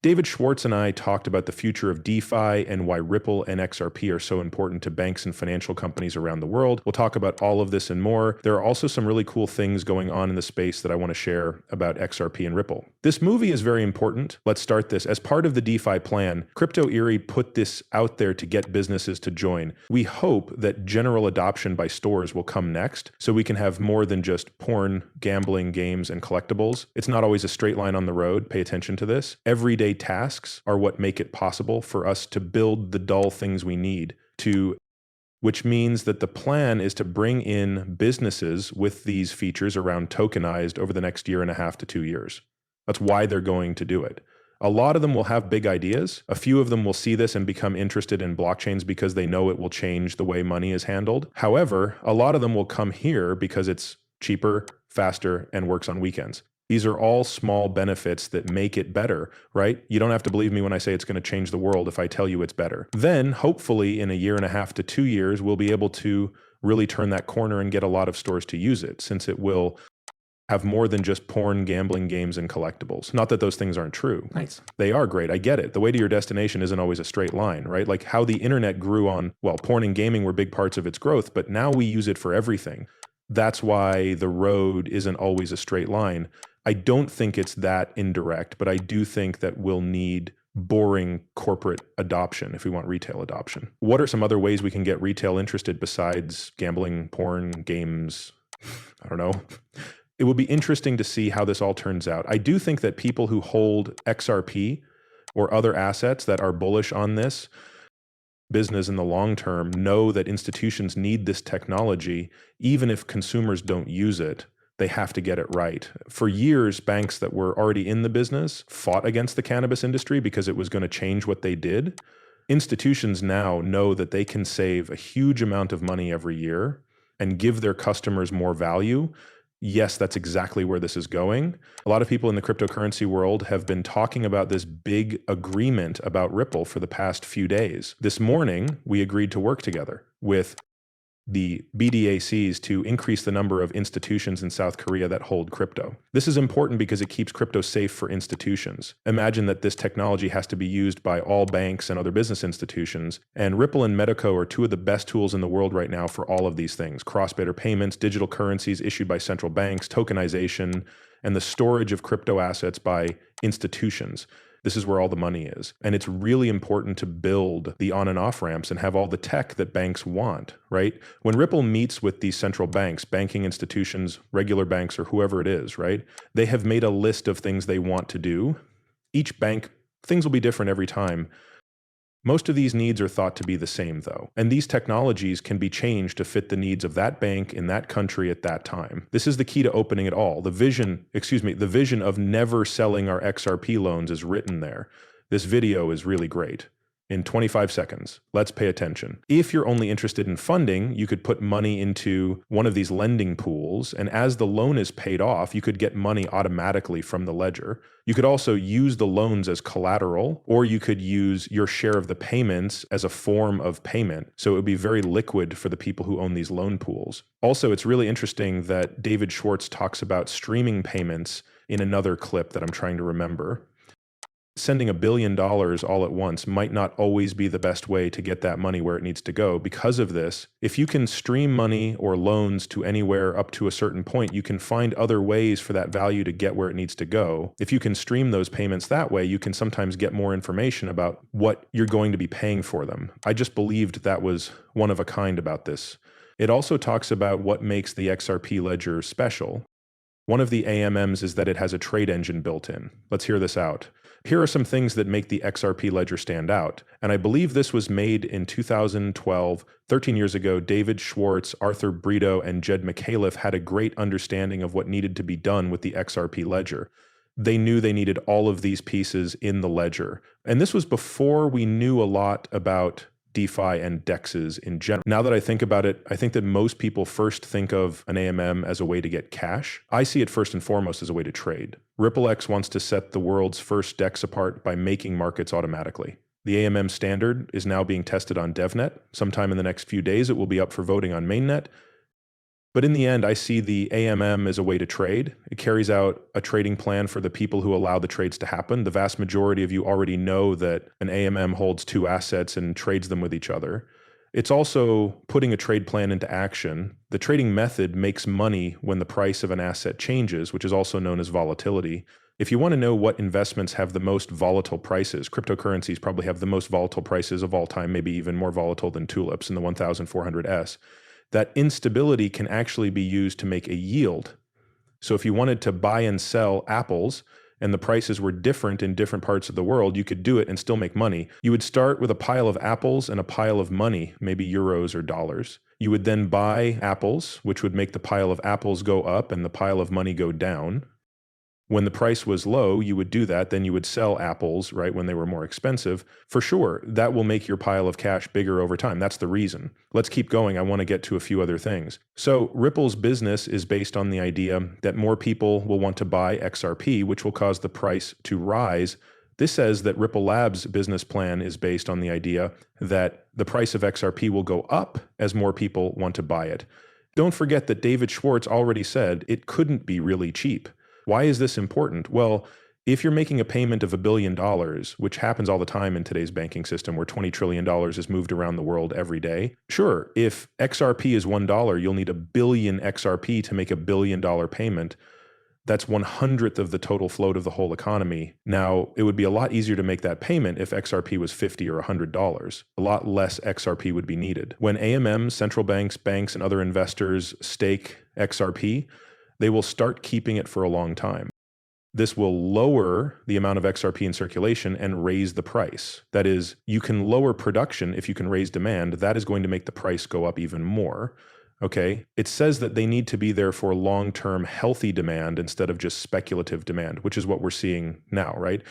David Schwartz and I talked about the future of DeFi and why Ripple and XRP are so important to banks and financial companies around the world. We'll talk about all of this and more. There are also some really cool things going on in the space that I want to share about XRP and Ripple. This movie is very important. Let's start this. As part of the DeFi plan, Crypto Erie put this out there to get businesses to join. We hope that general adoption by stores will come next, so we can have more than just porn, gambling, games, and collectibles. It's not always a straight line on the road. Pay attention to this. Everyday tasks are what make it possible for us to build the dull things we need to, which means that the plan is to bring in businesses with these features around tokenized over the next 1.5 to 2 years. That's why they're going to do it. A lot of them will have big ideas. A few of them will see this and become interested in blockchains because they know it will change the way money is handled. However, a lot of them will come here because it's cheaper, faster, and works on weekends. These are all small benefits that make it better, right? You don't have to believe me when I say it's going to change the world if I tell you it's better. Then, hopefully, in 1.5 to 2 years, we'll be able to really turn that corner and get a lot of stores to use it, since it will have more than just porn, gambling, games, and collectibles. Not that those things aren't true. Nice. They are great. I get it. The way to your destination isn't always a straight line, right? Like how the internet grew on, well, porn and gaming were big parts of its growth, but now we use it for everything. That's why the road isn't always a straight line. I don't think it's that indirect, but I do think that we'll need boring corporate adoption if we want retail adoption. What are some other ways we can get retail interested besides gambling, porn, games? I don't know. It will be interesting to see how this all turns out. I do think that people who hold XRP or other assets that are bullish on this business in the long term know that institutions need this technology. Even if consumers don't use it, they have to get it right. For years, banks that were already in the business fought against the cannabis industry because it was going to change what they did. Institutions now know that they can save a huge amount of money every year and give their customers more value. Yes, that's exactly where this is going. A lot of people in the cryptocurrency world have been talking about this big agreement about Ripple for the past few days. This morning, we agreed to work together with the BDACs to increase the number of institutions in South Korea that hold crypto. This is important because it keeps crypto safe for institutions. Imagine that this technology has to be used by all banks and other business institutions, and Ripple and Medico are two of the best tools in the world right now for all of these things: cross-border payments, digital currencies issued by central banks, tokenization, and the storage of crypto assets by institutions. This is where all the money is. And it's really important to build the on and off ramps and have all the tech that banks want, right? When Ripple meets with these central banks, banking institutions, regular banks, or whoever it is, right? They have made a list of things they want to do. Each bank, things will be different every time. Most of these needs are thought to be the same, though, and these technologies can be changed to fit the needs of that bank in that country at that time. This is the key to opening it all. The vision of never selling our XRP loans is written there. This video is really great. In 25 seconds, let's pay attention. If you're only interested in funding, you could put money into one of these lending pools, and as the loan is paid off, you could get money automatically from the ledger. You could also use the loans as collateral, or you could use your share of the payments as a form of payment. So it would be very liquid for the people who own these loan pools. Also, it's really interesting that David Schwartz talks about streaming payments in another clip that I'm trying to remember. Sending $1 billion all at once might not always be the best way to get that money where it needs to go. Because of this, if you can stream money or loans to anywhere up to a certain point, you can find other ways for that value to get where it needs to go. If you can stream those payments that way, you can sometimes get more information about what you're going to be paying for them. I just believed that was one of a kind about this. It also talks about what makes the XRP ledger special. One of the AMMs is that it has a trade engine built in. Let's hear this out. Here are some things that make the XRP ledger stand out. And I believe this was made in 2012, 13 years ago. David Schwartz, Arthur Brito, and Jed McAuliffe had a great understanding of what needed to be done with the XRP ledger. They knew they needed all of these pieces in the ledger. And this was before we knew a lot about DeFi and DEXs in general. Now that I think about it, I think that most people first think of an AMM as a way to get cash. I see it first and foremost as a way to trade. RippleX wants to set the world's first DEX apart by making markets automatically. The AMM standard is now being tested on DevNet. Sometime in the next few days, it will be up for voting on mainnet. But in the end, I see the AMM as a way to trade. It carries out a trading plan for the people who allow the trades to happen. The vast majority of you already know that an AMM holds two assets and trades them with each other. It's also putting a trade plan into action. The trading method makes money when the price of an asset changes, which is also known as volatility. If you want to know what investments have the most volatile prices, cryptocurrencies probably have the most volatile prices of all time, maybe even more volatile than tulips in the 1400S. That instability can actually be used to make a yield. So if you wanted to buy and sell apples and the prices were different in different parts of the world, you could do it and still make money. You would start with a pile of apples and a pile of money, maybe euros or dollars. You would then buy apples, which would make the pile of apples go up and the pile of money go down. When the price was low, you would do that. Then you would sell apples, right, when they were more expensive. For sure, that will make your pile of cash bigger over time. That's the reason. Let's keep going. I want to get to a few other things. So Ripple's business is based on the idea that more people will want to buy XRP, which will cause the price to rise. This says that Ripple Labs' business plan is based on the idea that the price of XRP will go up as more people want to buy it. Don't forget that David Schwartz already said it couldn't be really cheap. Why is this important? Well, if you're making a payment of $1 billion, which happens all the time in today's banking system where $20 trillion is moved around the world every day, sure, if XRP is $1, you'll need 1 billion XRP to make $1 billion payment. That's 1/100th of the total float of the whole economy. Now, it would be a lot easier to make that payment if XRP was $50 or $100. A lot less XRP would be needed. When AMMs, central banks, banks, and other investors stake XRP, they will start keeping it for a long time. This will lower the amount of XRP in circulation and raise the price. That is, you can lower production if you can raise demand. That is going to make the price go up even more. Okay, it says that they need to be there for long-term healthy demand instead of just speculative demand, which is what we're seeing now, right?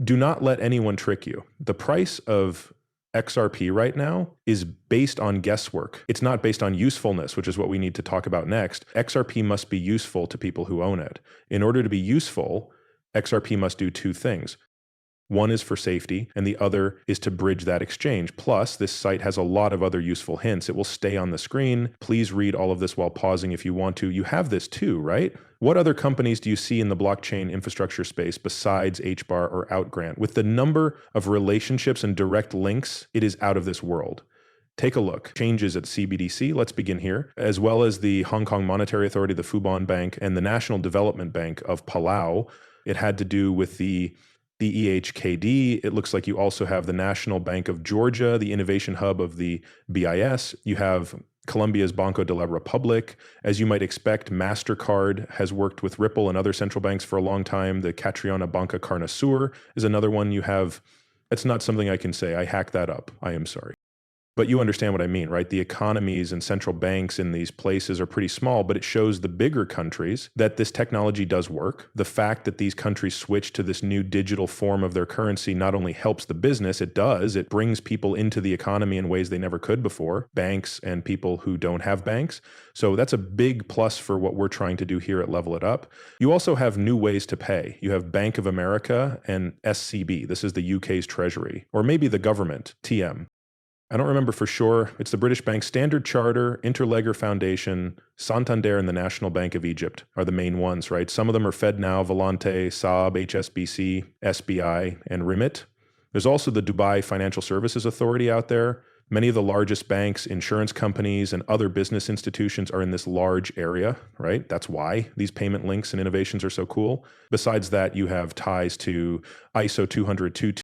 Do not let anyone trick you. The price of XRP right now is based on guesswork. It's not based on usefulness, which is what we need to talk about next. XRP must be useful to people who own it. In order to be useful, XRP must do two things. One is for safety, and the other is to bridge that exchange. Plus, this site has a lot of other useful hints. It will stay on the screen. Please read all of this while pausing if you want to. You have this too, right? What other companies do you see in the blockchain infrastructure space besides HBAR or Outgrant? With the number of relationships and direct links, it is out of this world. Take a look. Changes at CBDC, let's begin here, as well as the Hong Kong Monetary Authority, the Fubon Bank, and the National Development Bank of Palau. It had to do with the EHKD. It looks like you also have the National Bank of Georgia, the innovation hub of the BIS. You have Colombia's Banco de la Republic. As you might expect, MasterCard has worked with Ripple and other central banks for a long time. The Catriona Banca Carna Sur is another one you have. It's not something I can say. I hacked that up. I am sorry. But you understand what I mean, right? The economies and central banks in these places are pretty small, but it shows the bigger countries that this technology does work. The fact that these countries switch to this new digital form of their currency not only helps the business, it brings people into the economy in ways they never could before, banks and people who don't have banks. So that's a big plus for what we're trying to do here at Level It Up. You also have new ways to pay. You have Bank of America and SCB. This is the UK's Treasury, or maybe the government, TM. I don't remember for sure. It's the British Bank Standard Charter, Interlegger Foundation, Santander, and the National Bank of Egypt are the main ones, right? Some of them are FedNow, Volante, Saab, HSBC, SBI, and Remit. There's also the Dubai Financial Services Authority out there. Many of the largest banks, insurance companies, and other business institutions are in this large area, right? That's why these payment links and innovations are so cool. Besides that, you have ties to ISO 20022